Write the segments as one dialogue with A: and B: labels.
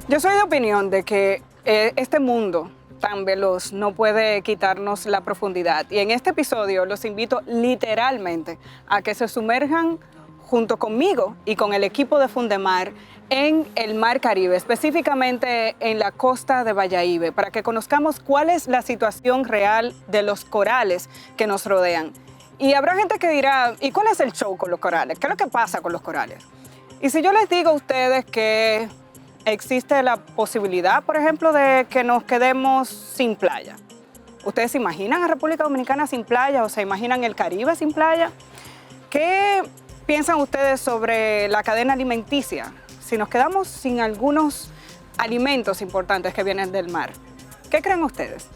A: Yo soy de opinión de que este mundo tan veloz no puede quitarnos la profundidad. Y en este episodio los invito literalmente a que se sumerjan junto conmigo y con el equipo de Fundemar en el Mar Caribe, específicamente en la costa de Bayahíbe, para que conozcamos cuál es la situación real de los corales que nos rodean. Y habrá gente que dirá, ¿y cuál es el show con los corales? ¿Qué es lo que pasa con los corales? Y si yo les digo a ustedes que existe la posibilidad, por ejemplo, de que nos quedemos sin playa. ¿Ustedes se imaginan a República Dominicana sin playa o se imaginan el Caribe sin playa? ¿Qué piensan ustedes sobre la cadena alimenticia? Si nos quedamos sin algunos alimentos importantes que vienen del mar, ¿qué creen ustedes?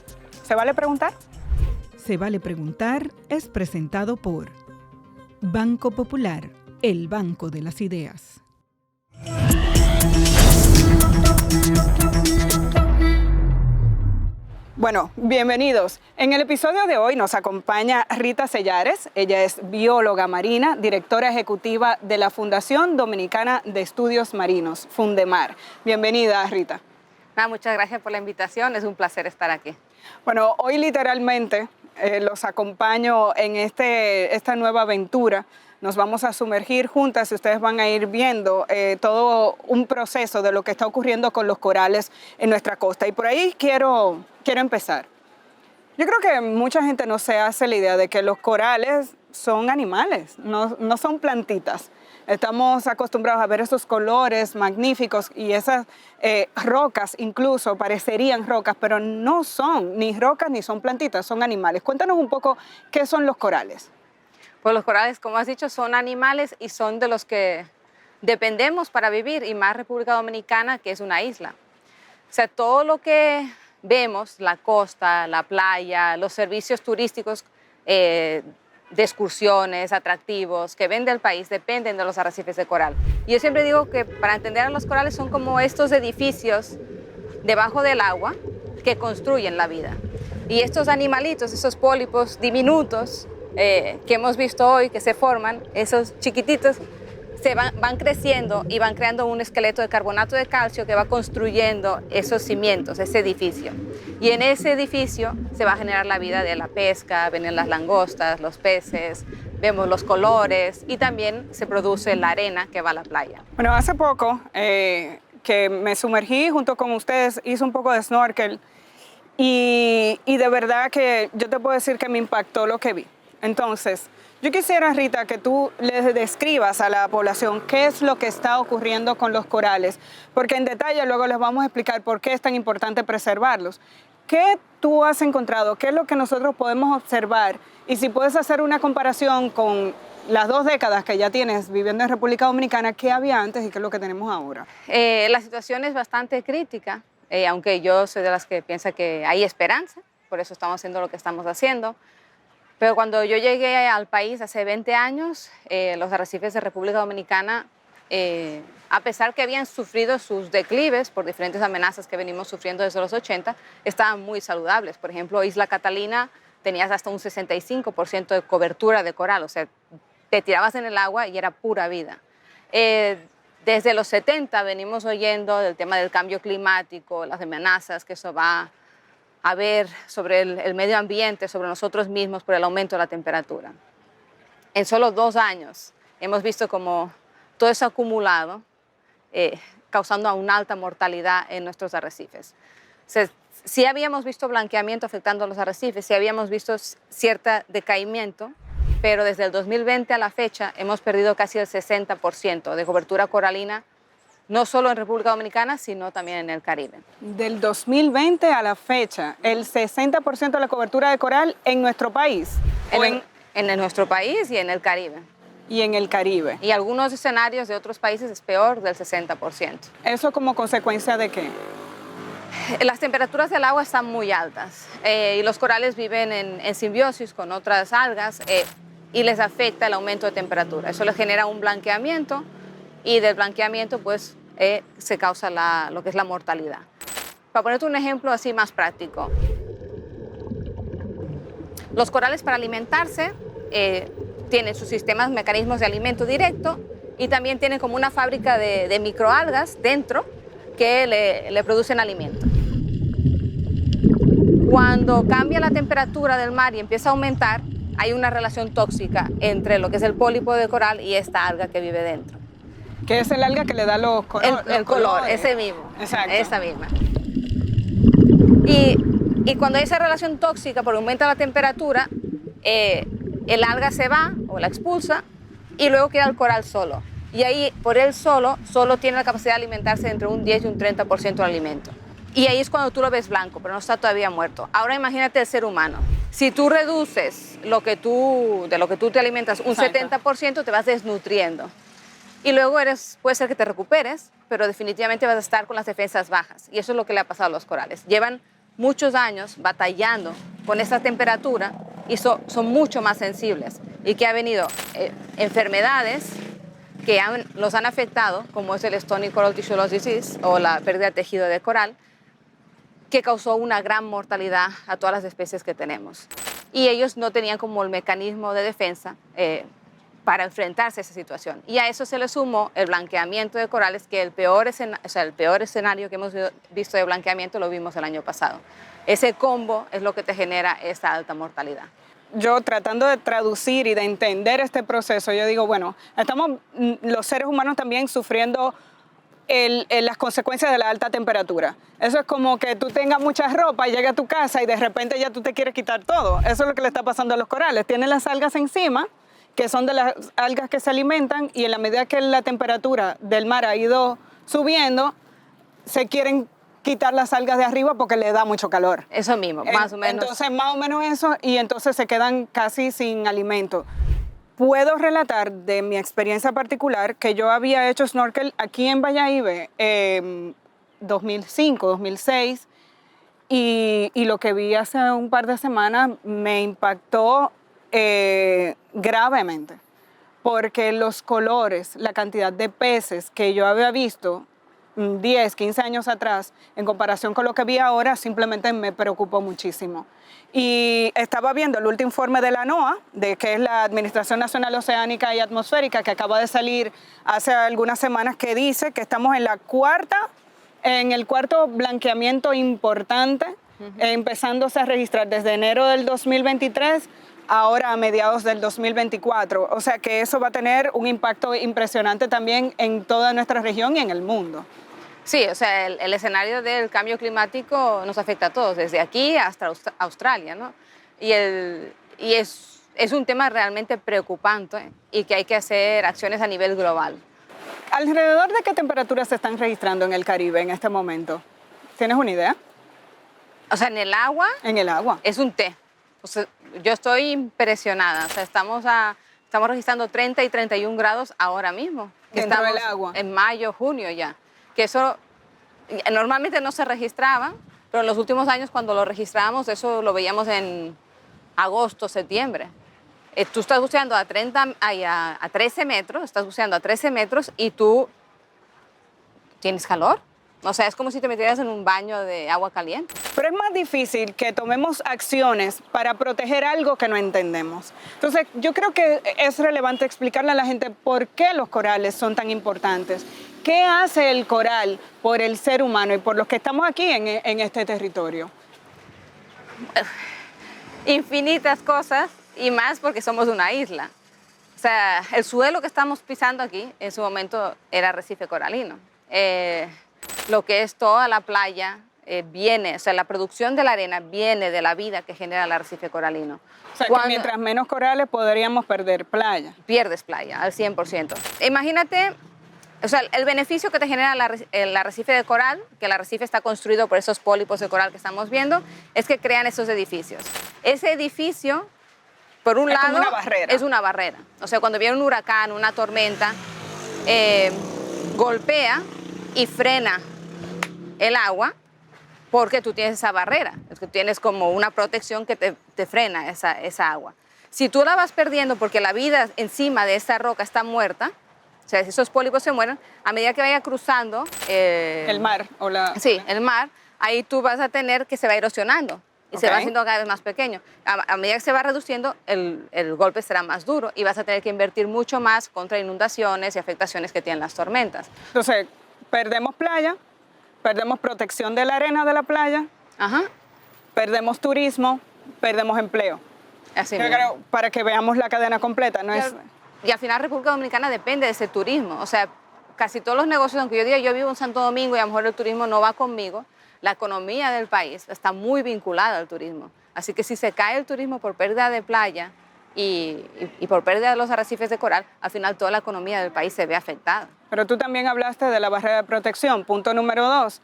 A: ¿Se vale preguntar?
B: Se vale preguntar es presentado por Banco Popular, el banco de las ideas.
A: Bueno, bienvenidos. En el episodio de hoy nos acompaña Rita Sellares. Ella es bióloga marina, directora ejecutiva de la Fundación Dominicana de Estudios Marinos, Fundemar. Bienvenida, Rita.
C: Muchas gracias por la invitación. Es un placer estar aquí.
A: Bueno, hoy literalmente los acompaño en esta nueva aventura. Nos vamos a sumergir juntas y ustedes van a ir viendo todo un proceso de lo que está ocurriendo con los corales en nuestra costa. Y por ahí quiero empezar. Yo creo que mucha gente no se hace la idea de que los corales son animales, no son plantitas. Estamos acostumbrados a ver esos colores magníficos y esas rocas incluso parecerían rocas, pero no son ni rocas ni son plantitas, son animales. Cuéntanos un poco qué son los corales.
C: Pues los corales, como has dicho, son animales y son de los que dependemos para vivir, y más República Dominicana, que es una isla. O sea, todo lo que vemos, la costa, la playa, los servicios turísticos de excursiones, atractivos, que ven del país, dependen de los arrecifes de coral. Y yo siempre digo que para entender a los corales son como estos edificios debajo del agua que construyen la vida. Y estos animalitos, esos pólipos diminutos, que hemos visto hoy, que se forman, esos chiquititos, van creciendo y van creando un esqueleto de carbonato de calcio que va construyendo esos cimientos, ese edificio. Y en ese edificio se va a generar la vida de la pesca, vienen las langostas, los peces, vemos los colores y también se produce la arena que va a la playa.
A: Bueno, hace poco que me sumergí junto con ustedes, hice un poco de snorkel y de verdad que yo te puedo decir que me impactó lo que vi. Entonces, yo quisiera, Rita, que tú les describas a la población qué es lo que está ocurriendo con los corales, porque en detalle luego les vamos a explicar por qué es tan importante preservarlos. ¿Qué tú has encontrado? ¿Qué es lo que nosotros podemos observar? Y si puedes hacer una comparación con las 2 décadas que ya tienes viviendo en República Dominicana, ¿qué había antes y qué es lo que tenemos ahora?
C: La situación es bastante crítica, aunque yo soy de las que piensa que hay esperanza, por eso estamos haciendo lo que estamos haciendo. Pero cuando yo llegué al país hace 20 años, los arrecifes de República Dominicana, a pesar que habían sufrido sus declives por diferentes amenazas que venimos sufriendo desde los 80, estaban muy saludables. Por ejemplo, Isla Catalina tenías hasta un 65% de cobertura de coral, o sea, te tirabas en el agua y era pura vida. Desde los 70 venimos oyendo del tema del cambio climático, las amenazas que eso va a ver sobre el medio ambiente, sobre nosotros mismos por el aumento de la temperatura. En solo 2 años hemos visto como todo eso acumulado, causando una alta mortalidad en nuestros arrecifes. O sea, sí habíamos visto blanqueamiento afectando a los arrecifes, sí habíamos visto cierto decaimiento, pero desde el 2020 a la fecha hemos perdido casi el 60% de cobertura coralina, no solo en República Dominicana, sino también en el Caribe.
A: Del 2020 a la fecha, el 60% de la cobertura de coral en nuestro país.
C: En nuestro país y en el Caribe.
A: Y en el Caribe.
C: Y algunos escenarios de otros países es peor del 60%.
A: ¿Eso como consecuencia de qué?
C: Las temperaturas del agua están muy altas y los corales viven en simbiosis con otras algas y les afecta el aumento de temperatura. Eso les genera un blanqueamiento y del blanqueamiento pues se causa lo que es la mortalidad. Para ponerte un ejemplo así más práctico, los corales para alimentarse tienen sus sistemas, mecanismos de alimento directo y también tienen como una fábrica de microalgas dentro que le producen alimento. Cuando cambia la temperatura del mar y empieza a aumentar, hay una relación tóxica entre lo que es el pólipo de coral y esta alga que vive dentro.
A: Que es el alga que le da los colores.
C: El color, ese mismo.
A: Exacto.
C: Esa misma. Y cuando hay esa relación tóxica, porque aumenta la temperatura, el alga se va o la expulsa y luego queda el coral solo. Y ahí, por él solo tiene la capacidad de alimentarse entre un 10 y un 30% del alimento. Y ahí es cuando tú lo ves blanco, pero no está todavía muerto. Ahora imagínate el ser humano. Si tú reduces de lo que tú te alimentas un
A: Exacto.
C: 70%, te vas desnutriendo. Y luego puede ser que te recuperes, pero definitivamente vas a estar con las defensas bajas. Y eso es lo que le ha pasado a los corales. Llevan muchos años batallando con esta temperatura y son mucho más sensibles. Y que ha venido enfermedades que los han afectado, como es el Stony Coral Tissue Loss Disease o la pérdida de tejido de coral, que causó una gran mortalidad a todas las especies que tenemos. Y ellos no tenían como el mecanismo de defensa para enfrentarse a esa situación. Y a eso se le sumó el blanqueamiento de corales, que el peor escenario que hemos visto de blanqueamiento lo vimos el año pasado. Ese combo es lo que te genera esta alta mortalidad.
A: Yo tratando de traducir y de entender este proceso, yo digo, bueno, estamos los seres humanos también sufriendo las consecuencias de la alta temperatura. Eso es como que tú tengas mucha ropa y llegas a tu casa y de repente ya tú te quieres quitar todo. Eso es lo que le está pasando a los corales. Tienen las algas encima, que son de las algas que se alimentan, y en la medida que la temperatura del mar ha ido subiendo, se quieren quitar las algas de arriba porque le da mucho calor.
C: Eso mismo, más o menos.
A: Entonces, más o menos eso, y entonces se quedan casi sin alimento. Puedo relatar de mi experiencia particular que yo había hecho snorkel aquí en Bayahíbe 2005, 2006, y lo que vi hace un par de semanas me impactó gravemente, porque los colores, la cantidad de peces que yo había visto 10, 15 años atrás, en comparación con lo que vi ahora, simplemente me preocupó muchísimo. Y estaba viendo el último informe de la NOAA, que es la Administración Nacional Oceánica y Atmosférica, que acaba de salir hace algunas semanas, que dice que estamos en el cuarto blanqueamiento importante, empezándose a registrar desde enero del 2023 ahora a mediados del 2024. O sea que eso va a tener un impacto impresionante también en toda nuestra región y en el mundo.
C: Sí, o sea, el escenario del cambio climático nos afecta a todos, desde aquí hasta Australia, ¿no? Y es un tema realmente preocupante y que hay que hacer acciones a nivel global.
A: ¿Alrededor de qué temperaturas se están registrando en el Caribe en este momento? ¿Tienes una idea?
C: O sea, en el agua.
A: En el agua.
C: Es un té. O sea, yo estoy impresionada. O sea, estamos registrando 30 y 31 grados ahora mismo.
A: Dentro del agua.
C: En mayo, junio ya. Que eso normalmente no se registraba, pero en los últimos años cuando lo registrábamos, eso lo veíamos en agosto, septiembre. Tú estás buceando a 13 metros, estás buceando a 13 metros y tú tienes calor. O sea, es como si te metieras en un baño de agua caliente.
A: Pero es más difícil que tomemos acciones para proteger algo que no entendemos. Entonces, yo creo que es relevante explicarle a la gente por qué los corales son tan importantes. ¿Qué hace el coral por el ser humano y por los que estamos aquí en este territorio?
C: Infinitas cosas y más porque somos una isla. O sea, el suelo que estamos pisando aquí en su momento era arrecife coralino. Lo que es toda la playa viene, o sea, la producción de la arena viene de la vida que genera el arrecife coralino.
A: O sea, que mientras menos corales podríamos perder playa.
C: Pierdes playa al 100%. Imagínate, o sea, el beneficio que te genera el arrecife de coral, que el arrecife está construido por esos pólipos de coral que estamos viendo, es que crean esos edificios. Ese edificio, por un lado,
A: como una barrera.
C: Es una barrera. O sea, cuando viene un huracán, una tormenta, golpea y frena el agua porque tú tienes esa barrera, es que tienes como una protección que te frena esa agua. Si tú la vas perdiendo porque la vida encima de esa roca está muerta, o sea, si esos pólipos se mueren, a medida que vaya cruzando
A: El mar o la...
C: sí, el mar, ahí tú vas a tener que se va erosionando y se va
A: Ok.
C: haciendo cada vez más pequeño. A medida que se va reduciendo, el golpe será más duro y vas a tener que invertir mucho más contra inundaciones y afectaciones que tienen las tormentas.
A: Entonces, perdemos playa, perdemos protección de la arena de la playa,
C: Ajá,
A: perdemos turismo, perdemos empleo.
C: así
A: Yo
C: mismo.
A: creo, para que veamos la cadena completa, ¿no es?
C: Y al final República Dominicana depende de ese turismo. O sea, casi todos los negocios, aunque yo diga yo vivo en Santo Domingo y a lo mejor el turismo no va conmigo, la economía del país está muy vinculada al turismo. Así que si se cae el turismo por pérdida de playa y por pérdida de los arrecifes de coral, al final toda la economía del país se ve afectada.
A: Pero tú también hablaste de la barrera de protección. Punto número 2,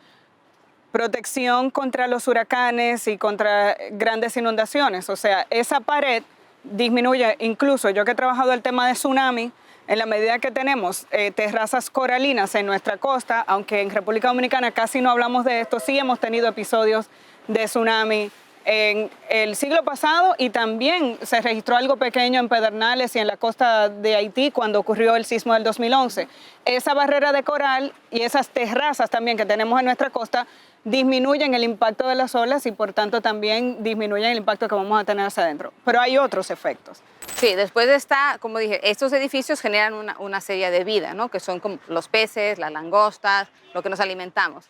A: protección contra los huracanes y contra grandes inundaciones. O sea, esa pared disminuye, incluso yo que he trabajado el tema de tsunami, en la medida que tenemos terrazas coralinas en nuestra costa, aunque en República Dominicana casi no hablamos de esto, sí hemos tenido episodios de tsunami en el siglo pasado y también se registró algo pequeño en Pedernales y en la costa de Haití cuando ocurrió el sismo del 2011. Esa barrera de coral y esas terrazas también que tenemos en nuestra costa disminuyen el impacto de las olas y por tanto también disminuyen el impacto que vamos a tener hacia adentro. Pero hay otros efectos.
C: Sí, después de esta, como dije, estos edificios generan una serie de vida, ¿no? Que son como los peces, las langostas, lo que nos alimentamos.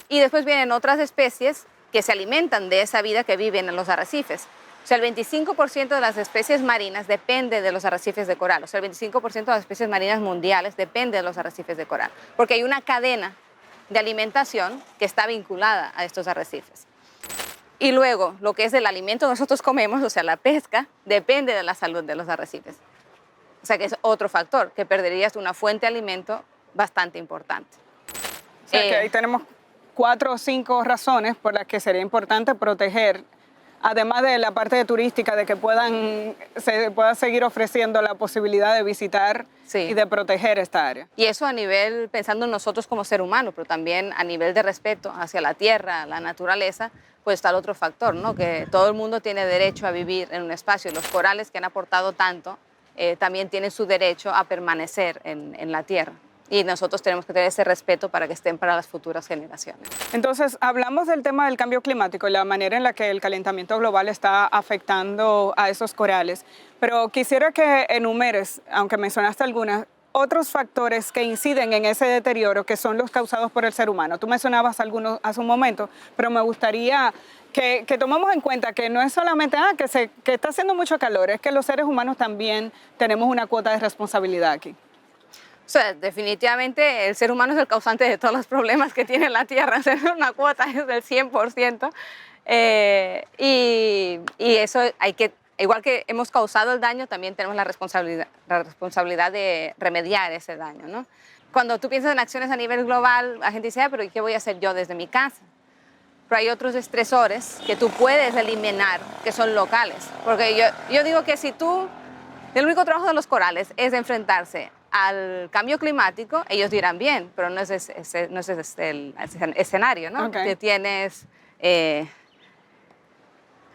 C: Y después vienen otras especies que se alimentan de esa vida que viven en los arrecifes. O sea, el 25% de las especies marinas depende de los arrecifes de coral. O sea, el 25% de las especies marinas mundiales depende de los arrecifes de coral. Porque hay una cadena de alimentación que está vinculada a estos arrecifes. Y luego, lo que es el alimento que nosotros comemos, o sea, la pesca, depende de la salud de los arrecifes. O sea, que es otro factor, que perderías una fuente de alimento bastante importante.
A: O sea, que ahí tenemos 4 o 5 razones por las que sería importante proteger, además de la parte turística, de que se pueda seguir ofreciendo la posibilidad de visitar
C: Sí.
A: y de proteger esta área.
C: Y eso a nivel, pensando en nosotros como ser humano, pero también a nivel de respeto hacia la tierra, la naturaleza, pues está el otro factor, ¿no? Que todo el mundo tiene derecho a vivir en un espacio y los corales que han aportado tanto también tienen su derecho a permanecer en la tierra. Y nosotros tenemos que tener ese respeto para que estén para las futuras generaciones.
A: Entonces, hablamos del tema del cambio climático y la manera en la que el calentamiento global está afectando a esos corales, pero quisiera que enumeres, aunque mencionaste algunas, otros factores que inciden en ese deterioro que son los causados por el ser humano. Tú mencionabas algunos hace un momento, pero me gustaría que tomemos en cuenta que no es solamente que está haciendo mucho calor, es que los seres humanos también tenemos una cuota de responsabilidad aquí.
C: O sea, definitivamente el ser humano es el causante de todos los problemas que tiene la Tierra. Hacer una cuota es del 100%. Y eso hay que, igual que hemos causado el daño, también tenemos la responsabilidad de remediar ese daño, ¿no? Cuando tú piensas en acciones a nivel global, la gente dice, pero ¿y qué voy a hacer yo desde mi casa? Pero hay otros estresores que tú puedes eliminar, que son locales. Porque yo digo que si el único trabajo de los corales es enfrentarse al cambio climático, ellos dirán bien, pero no es el escenario, ¿no?
A: Okay.
C: Que tienes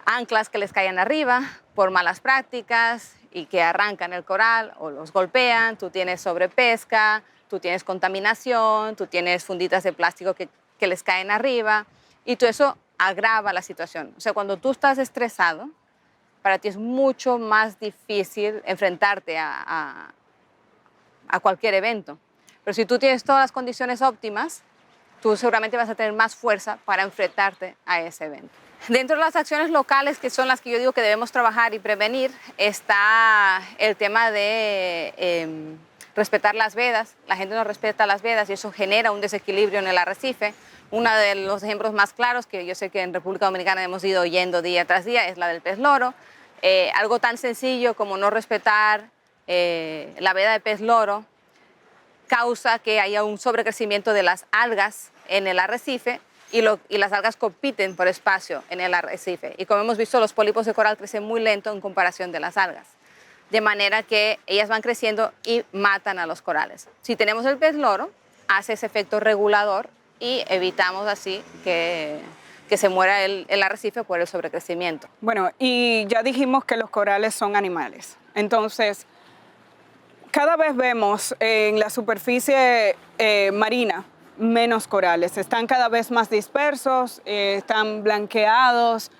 C: anclas que les caen arriba por malas prácticas y que arrancan el coral o los golpean, tú tienes sobrepesca, tú tienes contaminación, tú tienes funditas de plástico que les caen arriba y todo eso agrava la situación. O sea, cuando tú estás estresado, para ti es mucho más difícil enfrentarte a cualquier evento. Pero si tú tienes todas las condiciones óptimas, tú seguramente vas a tener más fuerza para enfrentarte a ese evento. Dentro de las acciones locales, que son las que yo digo que debemos trabajar y prevenir, está el tema de respetar las vedas. La gente no respeta las vedas y eso genera un desequilibrio en el arrecife. Uno de los ejemplos más claros, que yo sé que en República Dominicana hemos ido oyendo día tras día, es la del pez loro. Algo tan sencillo como no respetar la veda de pez loro causa que haya un sobrecrecimiento de las algas en el arrecife y las algas compiten por espacio en el arrecife. Y como hemos visto, los pólipos de coral crecen muy lento en comparación de las algas. De manera que ellas van creciendo y matan a los corales. Si tenemos el pez loro, hace ese efecto regulador y evitamos así que se muera el arrecife por el sobrecrecimiento.
A: Bueno, y ya dijimos que los corales son animales. Entonces, cada vez vemos en la superficie marina menos corales, están cada vez más dispersos, están blanqueados.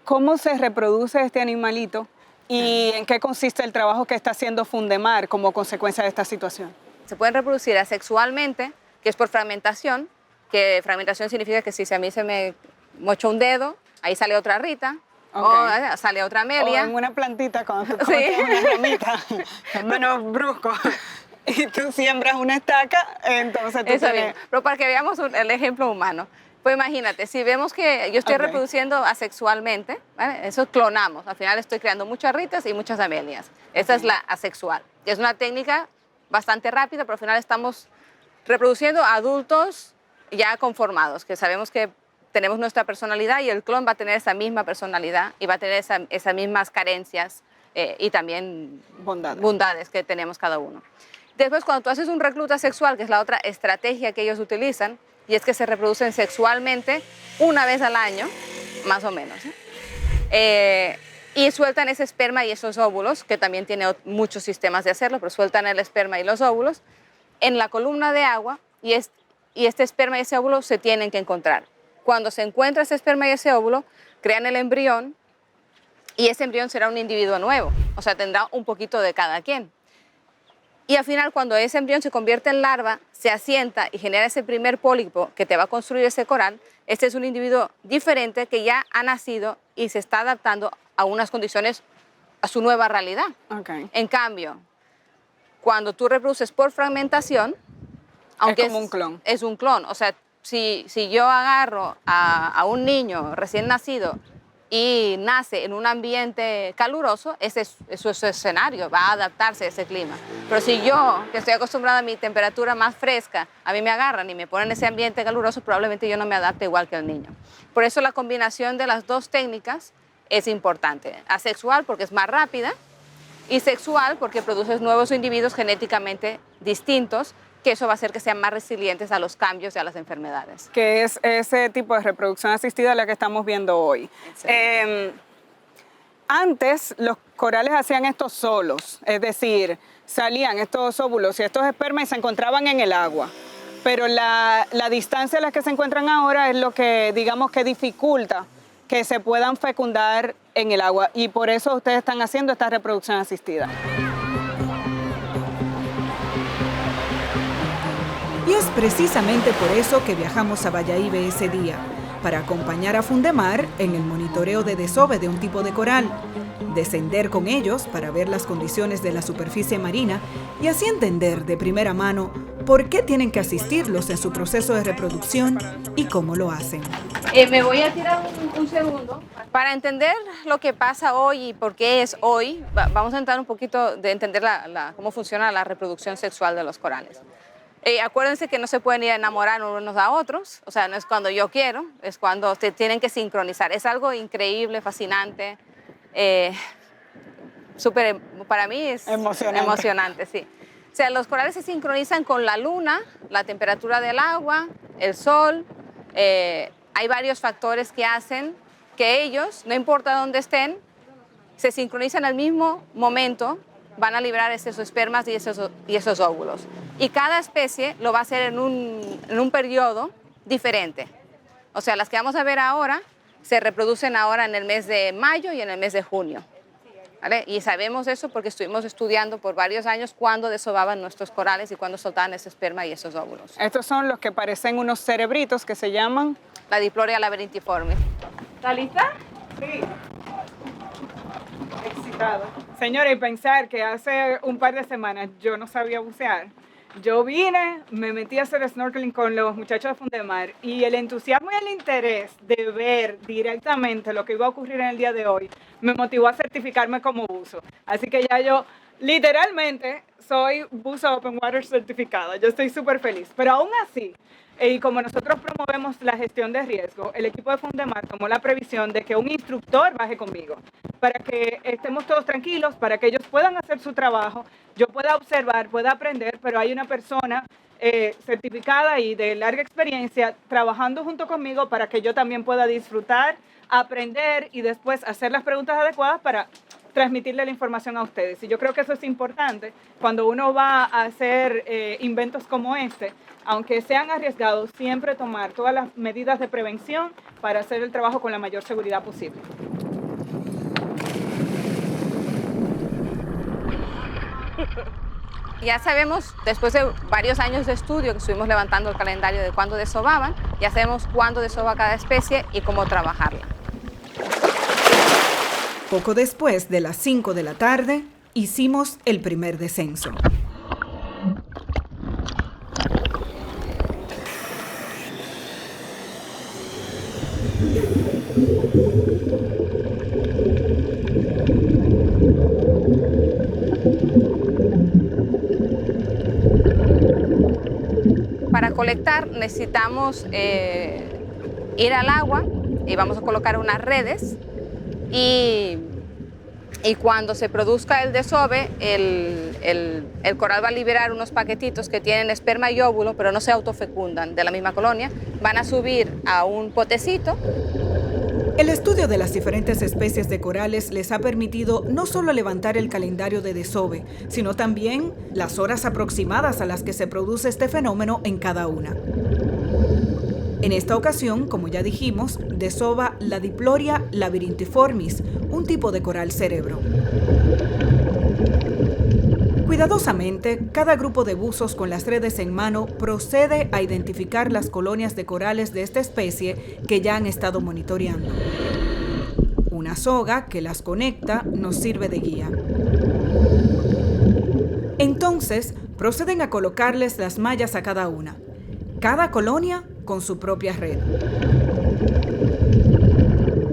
A: ¿Cómo se reproduce este animalito y en qué consiste el trabajo que está haciendo Fundemar como consecuencia de esta situación?
C: Se pueden reproducir asexualmente, que es por fragmentación, que fragmentación significa que si a mí se me mochó un dedo, ahí sale otra Rita,
A: Okay.
C: o sale otra Amelia.
A: O en una plantita cuando tú
C: Sí.
A: una ramita, es menos brusco. Y tú siembras una estaca, entonces tú
C: Eso
A: tienes...
C: bien. Pero para que veamos el ejemplo humano. Pues imagínate, si vemos que yo estoy
A: Ok.
C: reproduciendo asexualmente, ¿vale? Eso clonamos. Al final estoy creando muchas Ritas y muchas Amelias. Esa es la asexual. Es una técnica bastante rápida, pero al final estamos reproduciendo adultos ya conformados, que sabemos que tenemos nuestra personalidad y el clon va a tener esa misma personalidad y va a tener esas mismas carencias y también bondades que tenemos cada uno. Después, cuando tú haces un recluta sexual, que es la otra estrategia que ellos utilizan, y es que se reproducen sexualmente una vez al año, más o menos, y sueltan ese esperma y esos óvulos, que también tiene muchos sistemas de hacerlo, pero sueltan el esperma y los óvulos en la columna de agua y este esperma y ese óvulo se tienen que encontrar. Cuando se encuentra ese esperma y ese óvulo, crean el embrión y ese embrión será un individuo nuevo, o sea, tendrá un poquito de cada quien. Y al final, cuando ese embrión se convierte en larva, se asienta y genera ese primer pólipo que te va a construir ese coral, este es un individuo diferente que ya ha nacido y se está adaptando a unas condiciones, a su nueva realidad.
A: Okay.
C: En cambio, cuando tú reproduces por fragmentación, aunque
A: es como un clon.
C: Es un clon. O sea, si yo agarro a un niño recién nacido y nace en un ambiente caluroso, ese es su escenario, va a adaptarse a ese clima. Pero si yo, que estoy acostumbrada a mi temperatura más fresca, a mí me agarran y me ponen en ese ambiente caluroso, probablemente yo no me adapte igual que el niño. Por eso la combinación de las dos técnicas es importante. Asexual porque es más rápida y sexual porque produces nuevos individuos genéticamente distintos, que eso va a hacer que sean más resilientes a los cambios y a las enfermedades.
A: Que es ese tipo de reproducción asistida la que estamos viendo hoy. Antes los corales hacían esto solos, es decir, salían estos óvulos y estos espermas y se encontraban en el agua. Pero la distancia a la que se encuentran ahora es lo que, digamos, que dificulta que se puedan fecundar en el agua. Y por eso ustedes están haciendo esta reproducción asistida.
B: Y es precisamente por eso que viajamos a Bayahíbe ese día, para acompañar a Fundemar en el monitoreo de desove de un tipo de coral, descender con ellos para ver las condiciones de la superficie marina y así entender de primera mano por qué tienen que asistirlos en su proceso de reproducción y cómo lo hacen.
C: Me voy a tirar un segundo. Para entender lo que pasa hoy y por qué es hoy, vamos a entrar un poquito de entender cómo funciona la reproducción sexual de los corales. Acuérdense que no se pueden ir a enamorar unos a otros, o sea, no es cuando yo quiero, es cuando se tienen que sincronizar. Es algo increíble, fascinante, para mí es emocionante, sí. O sea, los corales se sincronizan con la luna, la temperatura del agua, el sol. Hay varios factores que hacen que ellos, no importa dónde estén, se sincronizan al mismo momento, van a liberar esos espermas y esos óvulos. Y cada especie lo va a hacer en un periodo diferente. O sea, las que vamos a ver ahora se reproducen ahora en el mes de mayo y en el mes de junio. ¿Vale? Y sabemos eso porque estuvimos estudiando por varios años cuándo desovaban nuestros corales y cuándo soltaban ese esperma y esos óvulos.
A: Estos son los que parecen unos cerebritos que se llaman...
C: La Diplorea labyrinthiforme. ¿Está lista?
A: Sí. Excitada. Señora, y pensar que hace un par de semanas yo no sabía bucear. Yo vine, me metí a hacer snorkeling con los muchachos de Fundemar y el entusiasmo y el interés de ver directamente lo que iba a ocurrir en el día de hoy me motivó a certificarme como buzo. Así que ya yo literalmente soy buzo Open Water certificada. Yo estoy súper feliz. Pero aún así, y como nosotros promovemos la gestión de riesgo, el equipo de Fundemar tomó la previsión de que un instructor baje conmigo para que estemos todos tranquilos, para que ellos puedan hacer su trabajo, yo pueda observar, pueda aprender, pero hay una persona certificada y de larga experiencia trabajando junto conmigo para que yo también pueda disfrutar, aprender y después hacer las preguntas adecuadas para transmitirle la información a ustedes. Y yo creo que eso es importante cuando uno va a hacer inventos como este, aunque sean arriesgados, siempre tomar todas las medidas de prevención para hacer el trabajo con la mayor seguridad posible.
C: Ya sabemos, después de varios años de estudio que estuvimos levantando el calendario de cuándo desovaban, ya sabemos cuándo desova cada especie y cómo trabajarla.
B: Poco después de las 5 de la tarde, hicimos el primer descenso.
C: Para colectar necesitamos ir al agua y vamos a colocar unas redes y cuando se produzca el desove, el coral va a liberar unos paquetitos que tienen esperma y óvulo, pero no se autofecundan de la misma colonia, van a subir a un potecito.
B: El estudio de las diferentes especies de corales les ha permitido no solo levantar el calendario de desove, sino también las horas aproximadas a las que se produce este fenómeno en cada una. En esta ocasión, como ya dijimos, desova la Diploria labyrintiformis, un tipo de coral cerebro. Cuidadosamente, cada grupo de buzos con las redes en mano procede a identificar las colonias de corales de esta especie que ya han estado monitoreando. Una soga que las conecta nos sirve de guía. Entonces, proceden a colocarles las mallas a cada una. Cada colonia con su propia red.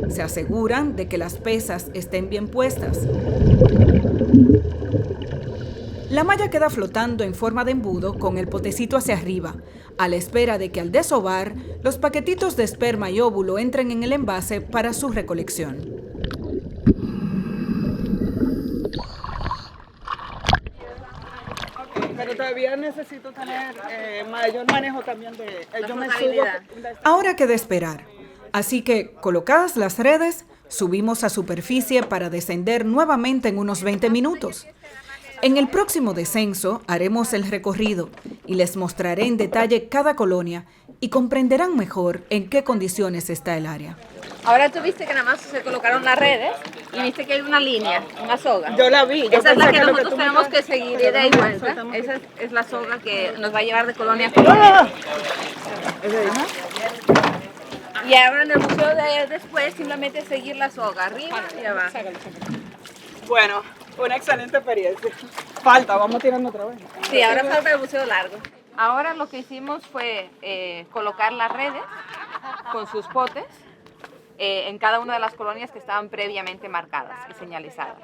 B: Se aseguran de que las pesas estén bien puestas. La malla queda flotando en forma de embudo con el potecito hacia arriba, a la espera de que al desovar, los paquetitos de esperma y óvulo entren en el envase para su recolección.
A: Pero todavía necesito tener mayor manejo también de... yo me subo.
B: Ahora queda esperar. Así que, colocadas las redes, subimos a superficie para descender nuevamente en unos 20 minutos. En el próximo descenso haremos el recorrido y les mostraré en detalle cada colonia y comprenderán mejor en qué condiciones está el área.
C: Ahora tú viste que nada más se colocaron las redes y viste que hay una línea, una soga.
A: Yo la vi.
C: Esa es la que nosotros tenemos que seguir de ahí vuelta. Esa es la soga que nos va a llevar de colonia a colonia. Y ahora en el museo de después simplemente seguir la soga arriba y abajo.
A: Bueno, una excelente experiencia. Falta, vamos tirando otra vez.
C: Sí, ahora falta el buceo largo. Ahora lo que hicimos fue colocar las redes con sus potes en cada una de las colonias que estaban previamente marcadas y señalizadas.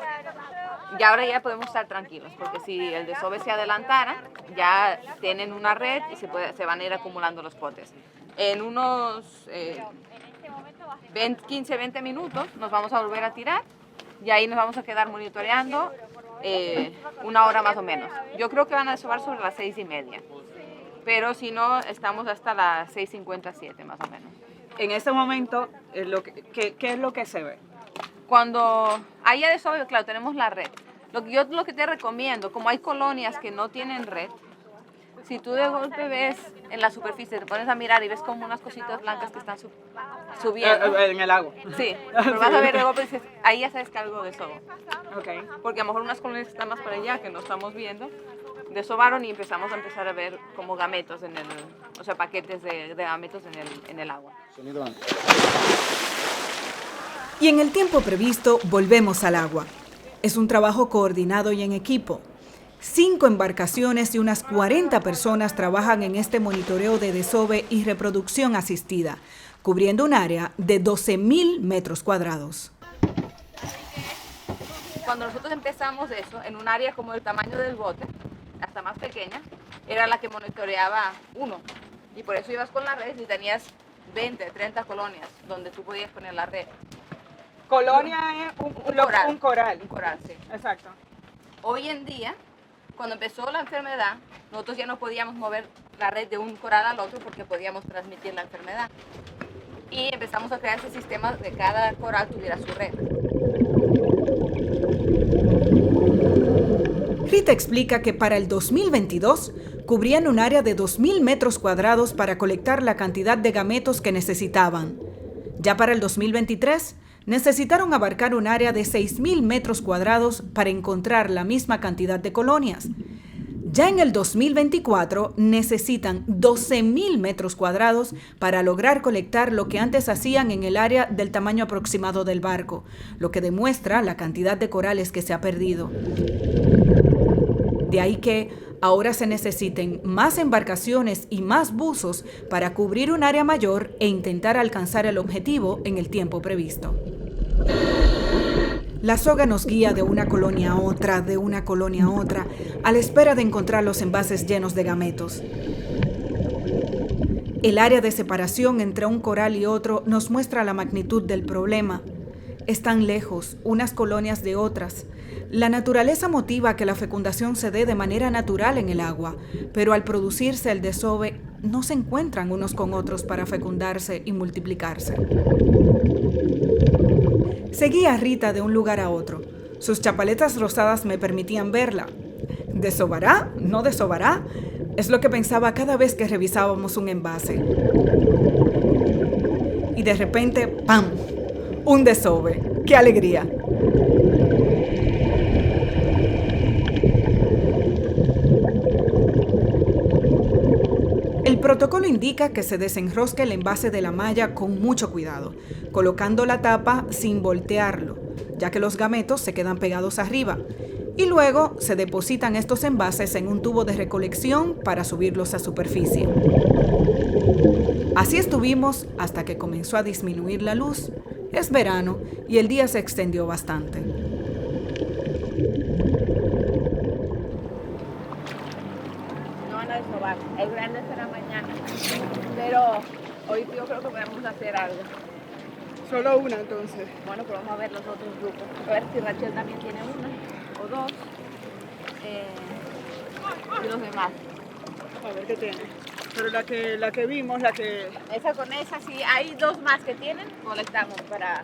C: Y ahora ya podemos estar tranquilos, porque si el desove se adelantara, ya tienen una red y se van a ir acumulando los potes. En unos 15-20 minutos nos vamos a volver a tirar y ahí nos vamos a quedar monitoreando una hora más o menos. Yo creo que van a desovar sobre las 6:30, pero si no, estamos hasta las 6:57 más o menos.
A: En ese momento, ¿qué es lo que se ve?
C: Cuando haya desove, claro, tenemos la red. Lo que te recomiendo, como hay colonias que no tienen red, si tú de golpe ves en la superficie, te pones a mirar y ves como unas cositas blancas que están subiendo.
A: En el agua.
C: Sí, pero vas a ver de golpe y dices, ahí ya sabes que algo desovó.
A: Okay.
C: Porque a lo mejor unas colonias que están más para allá, que no estamos viendo, desovaron y empezamos a ver como gametos paquetes de gametos en el agua.
B: Y en el tiempo previsto, volvemos al agua. Es un trabajo coordinado y en equipo. 5 embarcaciones y unas 40 personas trabajan en este monitoreo de desove y reproducción asistida, cubriendo un área de 12.000 metros cuadrados.
C: Cuando nosotros empezamos eso, en un área como el tamaño del bote, hasta más pequeña, era la que monitoreaba uno. Y por eso ibas con la red y tenías 20, 30 colonias donde tú podías poner la red.
A: Colonia es un coral.
C: Un coral, sí.
A: Exacto.
C: Hoy en día, cuando empezó la enfermedad, nosotros ya no podíamos mover la red de un coral al otro porque podíamos transmitir la enfermedad. Y empezamos a crear ese sistema de que cada coral tuviera su red.
B: Rita explica que para el 2022 cubrían un área de 2.000 metros cuadrados para colectar la cantidad de gametos que necesitaban. Ya para el 2023 necesitaron abarcar un área de 6.000 metros cuadrados para encontrar la misma cantidad de colonias. Ya en el 2024 necesitan 12.000 metros cuadrados para lograr colectar lo que antes hacían en el área del tamaño aproximado del barco, lo que demuestra la cantidad de corales que se ha perdido. De ahí que ahora se necesiten más embarcaciones y más buzos para cubrir un área mayor e intentar alcanzar el objetivo en el tiempo previsto. La soga nos guía de una colonia a otra, de una colonia a otra, a la espera de encontrar los envases llenos de gametos. El área de separación entre un coral y otro nos muestra la magnitud del problema. Están lejos unas colonias de otras. La naturaleza motiva que la fecundación se dé de manera natural en el agua, pero al producirse el desove, no se encuentran unos con otros para fecundarse y multiplicarse. Seguía a Rita de un lugar a otro. Sus chapaletas rosadas me permitían verla. ¿Desovará? ¿No desovará? Es lo que pensaba cada vez que revisábamos un envase. Y de repente, ¡pam! Un desove. ¡Qué alegría! El protocolo indica que se desenrosque el envase de la malla con mucho cuidado, colocando la tapa sin voltearlo, ya que los gametos se quedan pegados arriba, y luego se depositan estos envases en un tubo de recolección para subirlos a superficie. Así estuvimos hasta que comenzó a disminuir la luz. Es verano y el día se extendió bastante.
C: El grande será mañana, pero hoy yo creo que podemos hacer algo.
A: Solo una entonces.
C: Bueno, pero vamos a ver los otros grupos. A ver si Rachel también tiene una o dos. Y los demás.
A: A ver qué tiene. Pero la que vimos,
C: Esa con esa, si hay dos más que tienen, colectamos para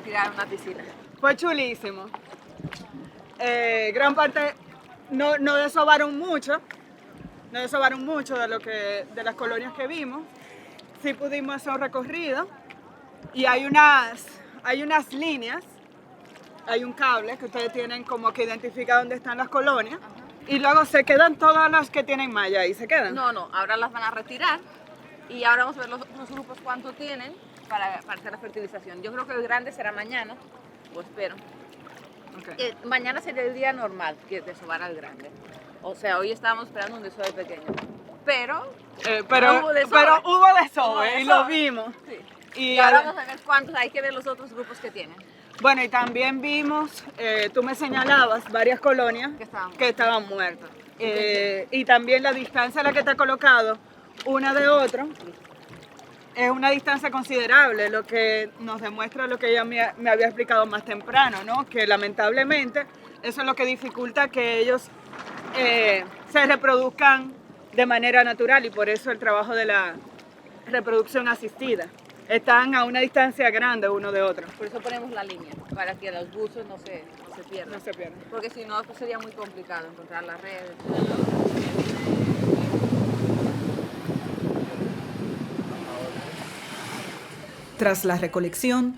C: tirar una piscina.
A: fue chulísimo. Gran parte no desovaron mucho. No desovaron mucho de las colonias que vimos. Sí pudimos hacer un recorrido y hay unas líneas, hay un cable que ustedes tienen como que identifica dónde están las colonias. Y luego se quedan todas las que tienen malla y se quedan.
C: No, ahora las van a retirar y ahora vamos a ver los otros grupos cuánto tienen para hacer la fertilización. Yo creo que el grande será mañana, o espero.
A: Okay.
C: Mañana sería el día normal que desovar al grande. O sea, hoy estábamos esperando un desove pequeño. Pero hubo
A: desove y lo vimos.
C: Sí. Y ahora vamos a ver cuántos, hay que ver los otros grupos que tienen.
A: Bueno, y también vimos, tú me señalabas varias colonias que estaban muertas. Y también la distancia a la que está colocado una de otra es una distancia considerable, lo que nos demuestra lo que ella me había explicado más temprano, ¿no? Que lamentablemente eso es lo que dificulta que ellos se reproduzcan de manera natural y por eso el trabajo de la reproducción asistida. Están a una distancia grande uno de otro.
C: Por eso ponemos la línea, para que los buzos no se pierdan.
A: No se pierdan.
C: Porque si no, pues sería muy complicado encontrar las redes.
B: Tras la recolección,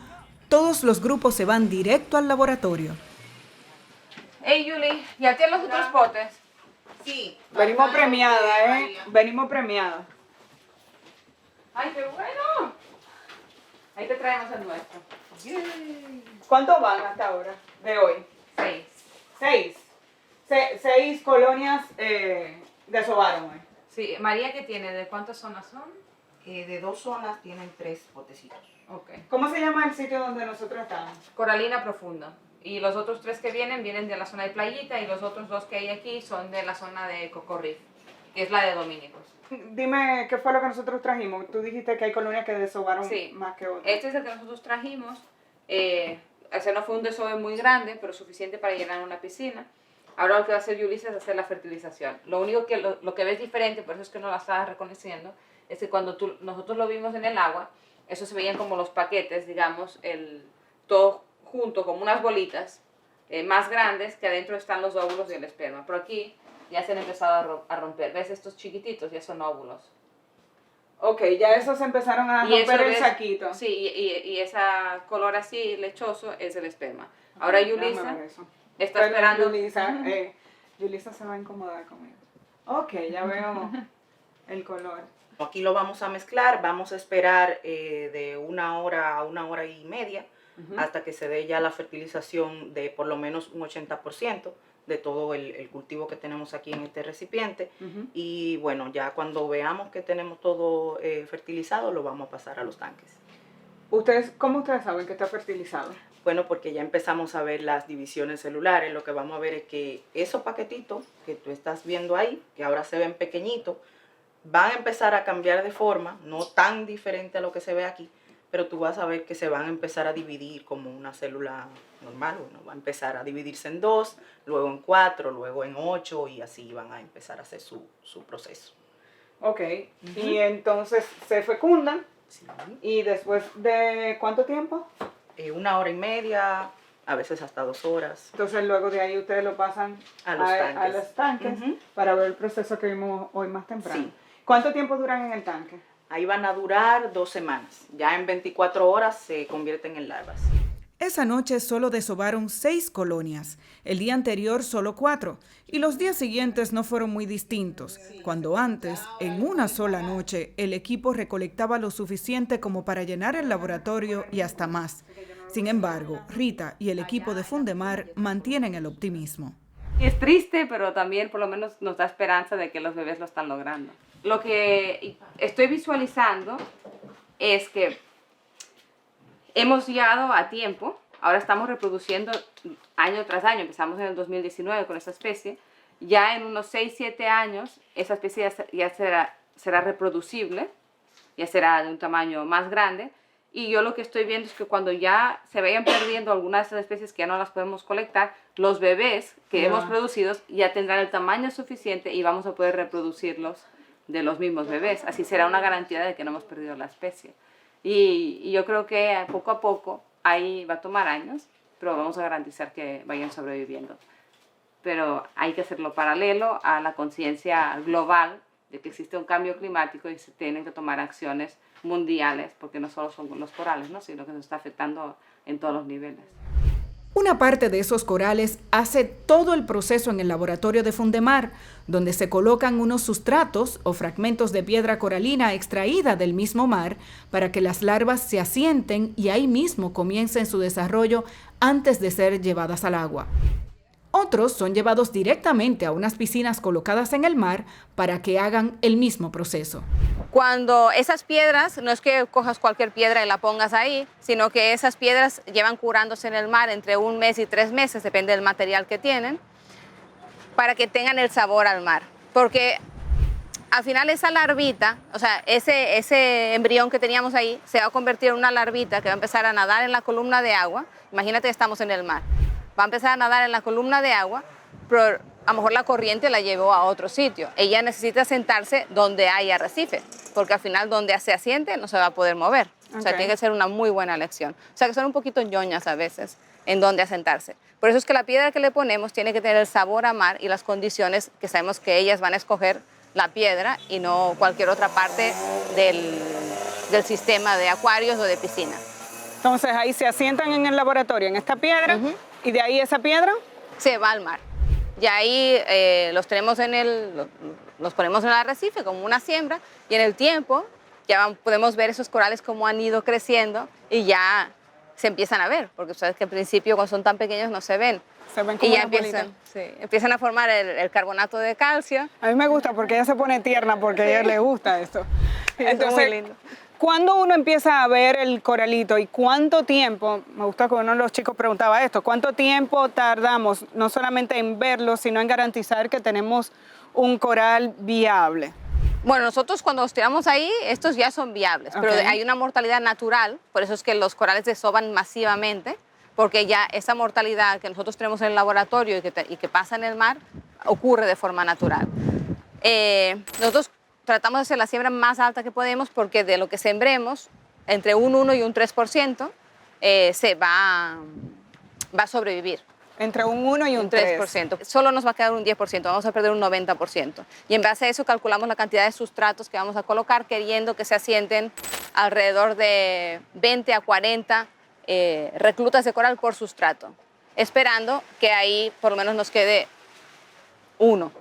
B: todos los grupos se van directo al laboratorio.
C: Hey, Julie, ¿ya tienes los otros potes?
D: Sí.
A: Venimos premiadas, Venimos premiadas.
C: ¡Ay, qué bueno! Ahí te traemos el nuestro.
A: ¿Cuántos van hasta ahora de hoy?
C: 6.
A: 6 colonias desovaron hoy.
C: Sí, María, ¿qué tiene? ¿De cuántas zonas son?
D: De 2 zonas tienen 3 botecitos.
C: Ok.
A: ¿Cómo se llama el sitio donde nosotros estamos?
C: Coralina profunda. Y los otros 3 que vienen de la zona de Playita y los otros 2 que hay aquí son de la zona de Coco Reef, que es la de Dominicos.
A: Dime, ¿qué fue lo que nosotros trajimos? Tú dijiste que hay colonias que desovaron más que otras.
C: Este es el que nosotros trajimos. Ese no fue un desove muy grande, pero suficiente para llenar una piscina. Ahora lo que va a hacer Yulisa es hacer la fertilización. Lo único que lo que ves diferente, por eso es que no la estabas reconociendo, es que cuando nosotros lo vimos en el agua, eso se veían como los paquetes, digamos, todo junto, como unas bolitas, más grandes, que adentro están los óvulos y el esperma. Pero aquí ya se han empezado a romper. ¿Ves? Estos chiquititos ya son óvulos.
A: Ok, ya esos empezaron a
C: Y
A: romper
C: eso
A: el
C: ves-
A: saquito.
C: Sí, y ese color así lechoso es el esperma. Ahora Yulisa
A: Déjame ver eso.
C: está
A: Perdón,
C: esperando.
A: Yulisa se va a incomodar conmigo. Ok, ya veo el color.
D: Aquí lo vamos a mezclar, vamos a esperar de 1 hora a 1 hora y media hasta que se dé ya la fertilización de por lo menos un 80% de todo el cultivo que tenemos aquí en este recipiente. Y bueno, ya cuando veamos que tenemos todo fertilizado, lo vamos a pasar a los tanques.
A: ¿Cómo ustedes saben que está fertilizado?
D: Bueno, porque ya empezamos a ver las divisiones celulares. Lo que vamos a ver es que esos paquetitos que tú estás viendo ahí, que ahora se ven pequeñitos, van a empezar a cambiar de forma, no tan diferente a lo que se ve aquí, pero tú vas a ver que se van a empezar a dividir como una célula normal. Bueno, va a empezar a dividirse en 2, luego en 4, luego en 8 y así van a empezar a hacer su proceso.
A: Ok, y entonces se fecundan
D: Sí.
A: y después de ¿cuánto tiempo?
D: 1 hora y media, a veces hasta 2 horas.
A: Entonces luego de ahí ustedes lo pasan
D: A los tanques.
A: a los tanques
D: Ujú.
A: para ver el proceso que vimos hoy más temprano.
D: Sí.
A: ¿Cuánto tiempo duran en el tanque?
D: Ahí van a durar 2 semanas. Ya en 24 horas se convierten en larvas.
B: Esa noche solo desovaron 6 colonias, el día anterior solo 4, y los días siguientes no fueron muy distintos, cuando antes, en una sola noche, el equipo recolectaba lo suficiente como para llenar el laboratorio y hasta más. Sin embargo, Rita y el equipo de Fundemar mantienen el optimismo.
C: Es triste, pero también por lo menos nos da esperanza de que los bebés lo están logrando. Lo que estoy visualizando es que hemos llegado a tiempo, ahora estamos reproduciendo año tras año, empezamos en el 2019 con esta especie, ya en unos 6-7 años esa especie ya será reproducible, ya será de un tamaño más grande, y yo lo que estoy viendo es que cuando ya se vayan perdiendo algunas de esas especies que ya no las podemos colectar, los bebés que hemos producido ya tendrán el tamaño suficiente y vamos a poder reproducirlos de los mismos bebés. Así será una garantía de que no hemos perdido la especie. Y yo creo que poco a poco, ahí va a tomar años, pero vamos a garantizar que vayan sobreviviendo. Pero hay que hacerlo paralelo a la conciencia global de que existe un cambio climático y se tienen que tomar acciones mundiales, porque no solo son los corales, ¿no? Sino que nos está afectando en todos los niveles.
B: Una parte de esos corales hace todo el proceso en el laboratorio de Fundemar, donde se colocan unos sustratos o fragmentos de piedra coralina extraída del mismo mar para que las larvas se asienten y ahí mismo comiencen su desarrollo antes de ser llevadas al agua. Otros son llevados directamente a unas piscinas colocadas en el mar para que hagan el mismo proceso.
C: Cuando esas piedras, no es que cojas cualquier piedra y la pongas ahí, sino que esas piedras llevan curándose en el mar entre 1 mes y 3 meses, depende del material que tienen, para que tengan el sabor al mar. Porque al final esa larvita, o sea, ese embrión que teníamos ahí, se va a convertir en una larvita que va a empezar a nadar en la columna de agua. Imagínate que estamos en el mar. Va a empezar a nadar en la columna de agua, pero a lo mejor la corriente la llevó a otro sitio. Ella necesita sentarse donde hay arrecife, porque al final donde se asiente no se va a poder mover. O sea, tiene que ser una muy buena elección. O sea, que son un poquito ñoñas a veces en dónde asentarse. Por eso es que la piedra que le ponemos tiene que tener el sabor a mar y las condiciones que sabemos que ellas van a escoger la piedra y no cualquier otra parte del sistema de acuarios o de piscina.
A: Entonces ahí se asientan en el laboratorio, en esta piedra, y de ahí esa piedra
C: se va al mar. Y ahí los ponemos en el arrecife como una siembra y en el tiempo ya podemos ver esos corales como han ido creciendo y ya se empiezan a ver, porque sabes que al principio cuando son tan pequeños no se ven.
A: se ven como
C: Y ya
A: unas bolitas.
C: empiezan a formar el carbonato de calcio.
A: A mí me gusta porque ella se pone tierna porque a ella le gusta esto.
C: Sí, eso es muy lindo.
A: ¿Cuándo uno empieza a ver el coralito y cuánto tiempo, me gusta que uno de los chicos preguntaba esto, cuánto tiempo tardamos no solamente en verlo, sino en garantizar que tenemos un coral viable?
C: Bueno, nosotros cuando los tiramos ahí, estos ya son viables, pero hay una mortalidad natural, por eso es que los corales desovan masivamente, porque ya esa mortalidad que nosotros tenemos en el laboratorio y que pasa en el mar, ocurre de forma natural. Nosotros tratamos de hacer la siembra más alta que podemos porque de lo que sembremos, entre un 1 y un 3% se va a sobrevivir.
A: Entre un 1 y un
C: 3%. Solo nos va a quedar un 10%, vamos a perder un 90%. Y en base a eso calculamos la cantidad de sustratos que vamos a colocar, queriendo que se asienten alrededor de 20 a 40 reclutas de coral por sustrato, esperando que ahí por lo menos nos quede uno.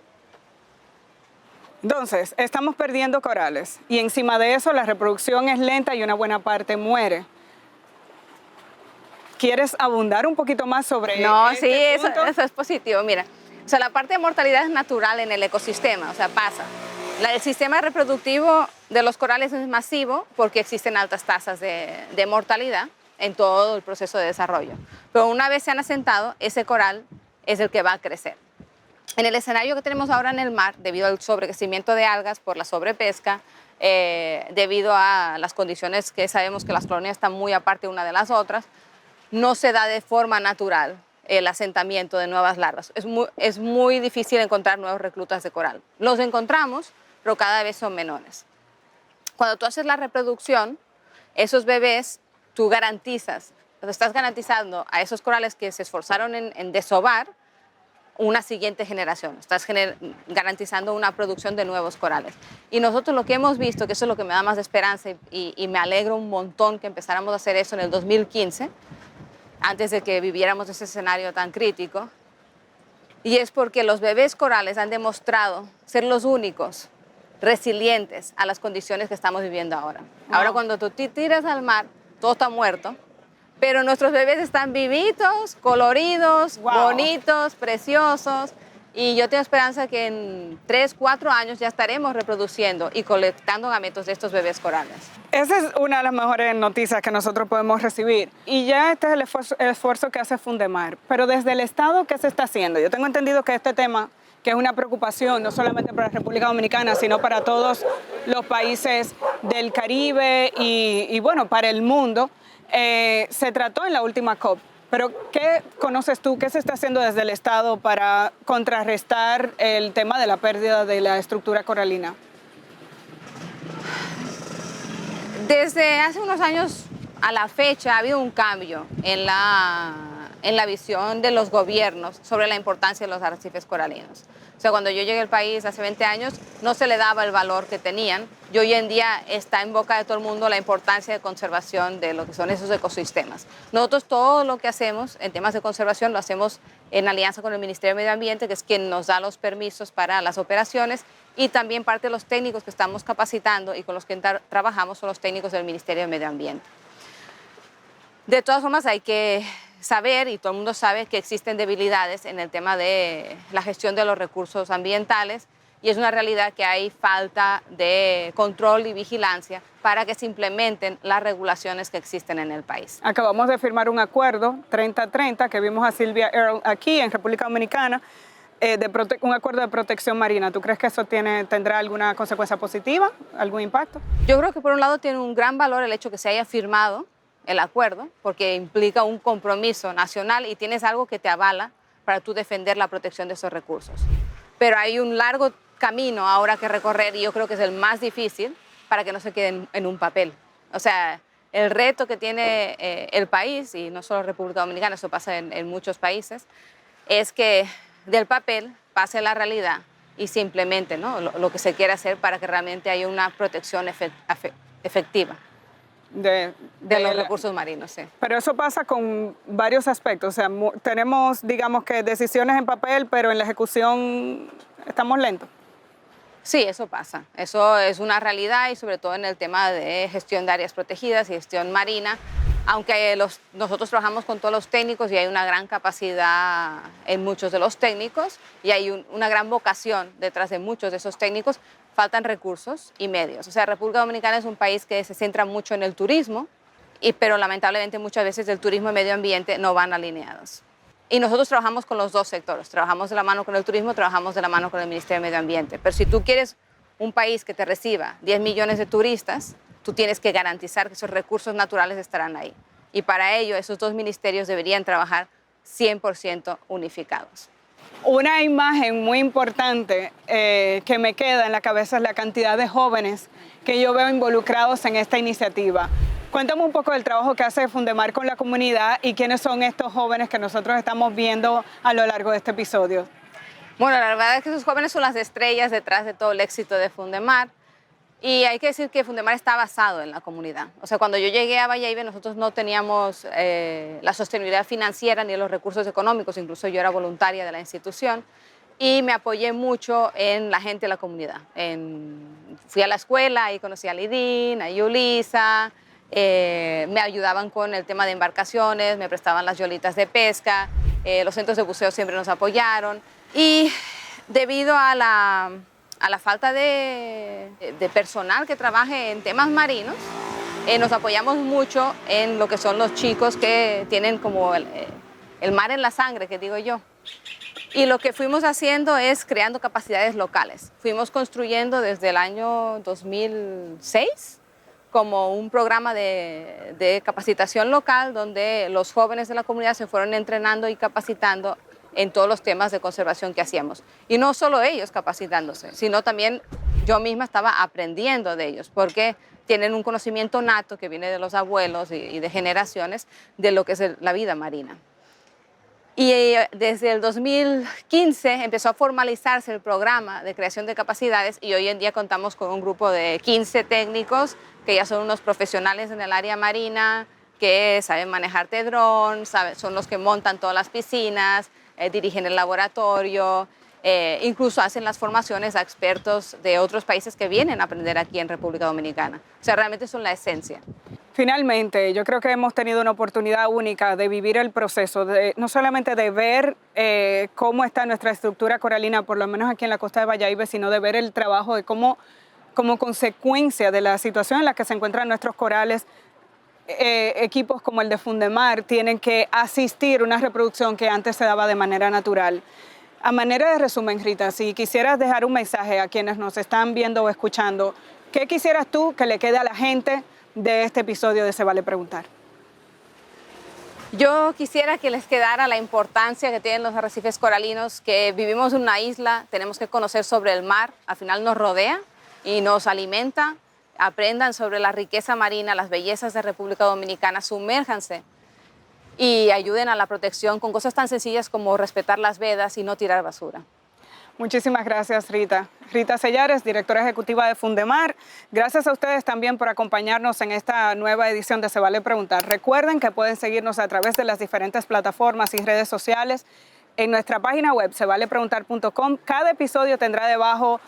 A: Entonces, estamos perdiendo corales y encima de eso la reproducción es lenta y una buena parte muere. ¿Quieres abundar un poquito más sobre
C: No,
A: este
C: sí,
A: punto?
C: eso es positivo. Mira, o sea, la parte de mortalidad es natural en el ecosistema, o sea, pasa. El sistema reproductivo de los corales es masivo porque existen altas tasas de mortalidad en todo el proceso de desarrollo. Pero una vez se han asentado, ese coral es el que va a crecer. En el escenario que tenemos ahora en el mar, debido al sobrecrecimiento de algas por la sobrepesca, debido a las condiciones que sabemos que las colonias están muy aparte una de las otras, no se da de forma natural el asentamiento de nuevas larvas. Es muy difícil encontrar nuevos reclutas de coral. Los encontramos, pero cada vez son menores. Cuando tú haces la reproducción, esos bebés, tú garantizas, estás garantizando a esos corales que se esforzaron en desovar una siguiente generación. Estás garantizando una producción de nuevos corales. Y nosotros lo que hemos visto, que eso es lo que me da más esperanza y me alegro un montón que empezáramos a hacer eso en el 2015, antes de que viviéramos ese escenario tan crítico, y es porque los bebés corales han demostrado ser los únicos resilientes a las condiciones que estamos viviendo ahora.
A: Wow.
C: Ahora cuando tú te tiras al mar, todo está muerto, pero nuestros bebés están vivitos, coloridos,
A: Wow.
C: bonitos, preciosos, y yo tengo esperanza que en 3, 4 años ya estaremos reproduciendo y colectando gametos de estos bebés corales.
A: Esa es una de las mejores noticias que nosotros podemos recibir. Y ya este es el esfuerzo que hace Fundemar. Pero desde el Estado, ¿qué se está haciendo? Yo tengo entendido que este tema, que es una preocupación no solamente para la República Dominicana, sino para todos los países del Caribe y bueno, para el mundo, se trató en la última COP. Pero, ¿qué conoces tú? ¿Qué se está haciendo desde el Estado para contrarrestar el tema de la pérdida de la estructura coralina?
C: Desde hace unos años a la fecha ha habido un cambio en la visión de los gobiernos sobre la importancia de los arrecifes coralinos. O sea, cuando yo llegué al país hace 20 años no se le daba el valor que tenían, y hoy en día está en boca de todo el mundo la importancia de conservación de lo que son esos ecosistemas. Nosotros todo lo que hacemos en temas de conservación lo hacemos en alianza con el Ministerio de Medio Ambiente, que es quien nos da los permisos para las operaciones, y también parte de los técnicos que estamos capacitando y con los que trabajamos son los técnicos del Ministerio de Medio Ambiente. De todas formas hay que saber, y todo el mundo sabe, que existen debilidades en el tema de la gestión de los recursos ambientales, y es una realidad que hay falta de control y vigilancia para que se implementen las regulaciones que existen en el país.
A: Acabamos de firmar un acuerdo 30-30 que vimos a Silvia Earle aquí en República Dominicana, un acuerdo de protección marina. ¿Tú crees que eso tendrá alguna consecuencia positiva, algún impacto?
C: Yo creo que por un lado tiene un gran valor el hecho que se haya firmado el acuerdo, porque implica un compromiso nacional y tienes algo que te avala para tú defender la protección de esos recursos. Pero hay un largo camino ahora que recorrer, y yo creo que es el más difícil para que no se quede en un papel. O sea, el reto que tiene el país, y no solo República Dominicana, eso pasa en muchos países, es que del papel pase la realidad y se implemente, ¿no? lo que se quiere hacer para que realmente haya una protección efectiva de los recursos marinos. Sí.
A: Pero eso pasa con varios aspectos. O sea, tenemos, digamos que decisiones en papel, pero en la ejecución estamos lentos.
C: Sí, eso pasa. Eso es una realidad, y sobre todo en el tema de gestión de áreas protegidas y gestión marina, aunque nosotros trabajamos con todos los técnicos y hay una gran capacidad en muchos de los técnicos y hay una gran vocación detrás de muchos de esos técnicos, faltan recursos y medios. O sea, República Dominicana es un país que se centra mucho en el turismo, pero lamentablemente muchas veces el turismo y medio ambiente no van alineados. Y nosotros trabajamos con los dos sectores, trabajamos de la mano con el turismo, trabajamos de la mano con el Ministerio de Medio Ambiente. Pero si tú quieres un país que te reciba 10 millones de turistas, tú tienes que garantizar que esos recursos naturales estarán ahí. Y para ello, esos dos ministerios deberían trabajar 100% unificados.
A: Una imagen muy importante que me queda en la cabeza es la cantidad de jóvenes que yo veo involucrados en esta iniciativa. Cuéntame un poco del trabajo que hace Fundemar con la comunidad y quiénes son estos jóvenes que nosotros estamos viendo a lo largo de este episodio.
C: Bueno, la verdad es que esos jóvenes son las estrellas detrás de todo el éxito de Fundemar. Y hay que decir que Fundemar está basado en la comunidad. O sea, cuando yo llegué a Bayahíbe, nosotros no teníamos la sostenibilidad financiera ni los recursos económicos. Incluso yo era voluntaria de la institución y me apoyé mucho en la gente de la comunidad. Fui a la escuela y conocí a Lidín, a Yulisa, me ayudaban con el tema de embarcaciones, me prestaban las yolitas de pesca, los centros de buceo siempre nos apoyaron. Y debido a la falta de personal que trabaje en temas marinos, nos apoyamos mucho en lo que son los chicos que tienen como el mar en la sangre, que digo yo. Y lo que fuimos haciendo es creando capacidades locales. Fuimos construyendo desde el año 2006 como un programa de capacitación local donde los jóvenes de la comunidad se fueron entrenando y capacitando en todos los temas de conservación que hacíamos. Y no solo ellos capacitándose, sino también yo misma estaba aprendiendo de ellos, porque tienen un conocimiento nato que viene de los abuelos y de generaciones de lo que es la vida marina. Y desde el 2015 empezó a formalizarse el programa de creación de capacidades y hoy en día contamos con un grupo de 15 técnicos que ya son unos profesionales en el área marina, que saben manejarte dron, son los que montan todas las piscinas, dirigen el laboratorio, incluso hacen las formaciones a expertos de otros países que vienen a aprender aquí en República Dominicana. O sea, realmente son la esencia.
A: Finalmente, yo creo que hemos tenido una oportunidad única de vivir el proceso, no solamente de ver cómo está nuestra estructura coralina, por lo menos aquí en la costa de Bayahíbe, sino de ver el trabajo de cómo, como consecuencia de la situación en la que se encuentran nuestros corales, equipos como el de Fundemar tienen que asistir a una reproducción que antes se daba de manera natural. A manera de resumen, Rita, si quisieras dejar un mensaje a quienes nos están viendo o escuchando, ¿qué quisieras tú que le quede a la gente de este episodio de Se Vale Preguntar?
C: Yo quisiera que les quedara la importancia que tienen los arrecifes coralinos, que vivimos en una isla, tenemos que conocer sobre el mar, al final nos rodea y nos alimenta. Aprendan sobre la riqueza marina, las bellezas de República Dominicana, sumérjanse y ayuden a la protección con cosas tan sencillas como respetar las vedas y no tirar basura.
A: Muchísimas gracias, Rita. Rita Sellares, directora ejecutiva de Fundemar. Gracias a ustedes también por acompañarnos en esta nueva edición de Se Vale Preguntar. Recuerden que pueden seguirnos a través de las diferentes plataformas y redes sociales. En nuestra página web, sevalepreguntar.com, cada episodio tendrá debajo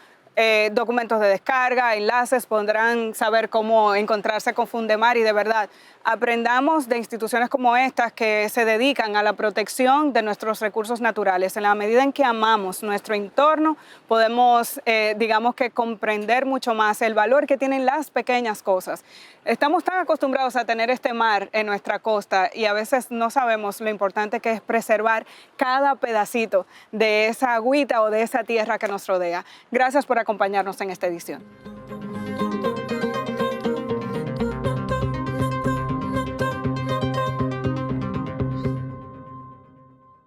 A: documentos de descarga, enlaces, podrán saber cómo encontrarse con Fundemar y de verdad aprendamos de instituciones como estas que se dedican a la protección de nuestros recursos naturales. En la medida en que amamos nuestro entorno, podemos, digamos que comprender mucho más el valor que tienen las pequeñas cosas. Estamos tan acostumbrados a tener este mar en nuestra costa y a veces no sabemos lo importante que es preservar cada pedacito de esa agüita o de esa tierra que nos rodea. Gracias por acompañarnos en esta edición.